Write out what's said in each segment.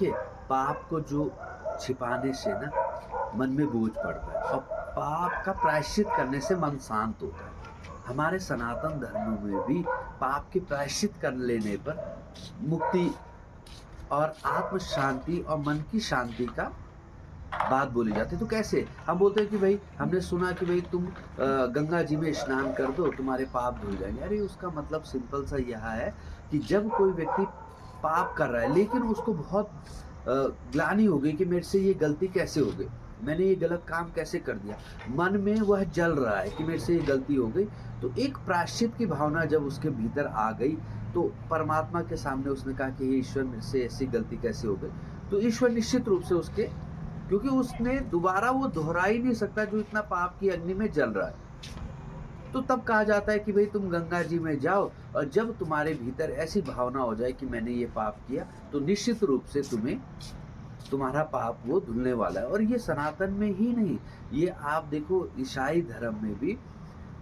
देखिए, पाप को जो छिपाने से ना मन में बोझ पड़ता है और पाप का प्रायश्चित करने से मन शांत होता है। हमारे सनातन धर्म में भी पाप के प्रायश्चित कर लेने पर मुक्ति और आत्म शांति और मन की शांति का बात बोली जाती है। तो कैसे? हम बोलते हैं कि भई हमने सुना कि भई तुम गंगा जी में स्नान कर दो, तुम्हारे पाप धुल जाएँगे। अरे उसका मतलब सिंपल सा यह है कि जब कोई व्यक्ति पाप कर रहा है लेकिन उसको बहुत ग्लानि हो गई कि मेरे से ये गलती कैसे हो गई? मैंने ये गलत काम कैसे कर दिया? मन में वह जल रहा है कि मेरे से ये गलती हो गई। तो एक प्रायश्चित की भावना जब उसके भीतर आ गई, तो परमात्मा के सामने उसने कहा कि हे ईश्वर मेरे से ऐसी गलती कैसे हो गई? तो ईश्वर निश्चित रूप से उसके क्योंकि उसने दोबारा वो दोहरा ही नहीं सकता जो इतना पाप की अग्नि में जल रहा है। तो तब कहा जाता है कि भई तुम गंगा जी में जाओ और जब तुम्हारे भीतर ऐसी भावना हो जाए कि मैंने ये पाप किया, तो निश्चित रूप से तुम्हें तुम्हारा पाप वो धुलने वाला है। और ये सनातन में ही नहीं, ये आप देखो ईसाई धर्म में भी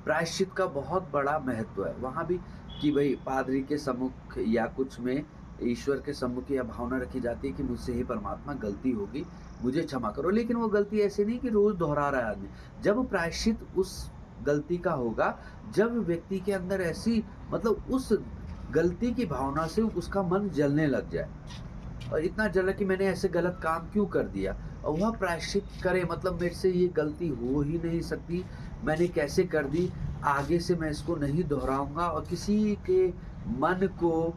प्रायश्चित का बहुत बड़ा महत्व है। वहाँ भी कि भई पादरी के सम्मुख या कुछ में ईश्वर के सम्मुख यह भावना रखी जाती है कि मुझसे हे परमात्मा गलती हो गई, मुझे क्षमा करो। लेकिन वो गलती ऐसी नहीं कि रोज़ दोहरा रहा है आदमी। जब प्रायश्चित उस गलती का होगा, जब व्यक्ति के अंदर ऐसी मतलब उस गलती की भावना से उसका मन जलने लग जाए और इतना जला कि मैंने ऐसे गलत काम क्यों कर दिया और वह प्रायश्चित करे मतलब मेरे से ये गलती हो ही नहीं सकती, मैंने कैसे कर दी, आगे से मैं इसको नहीं दोहराऊँगा और किसी के मन को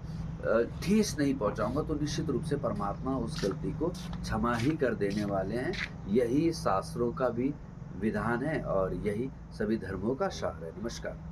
ठेस नहीं पहुँचाऊँगा। तो निश्चित रूप से परमात्मा उस गलती को क्षमा ही कर देने वाले हैं। यही शास्त्रों का भी विधान है और यही सभी धर्मों का सार है। नमस्कार।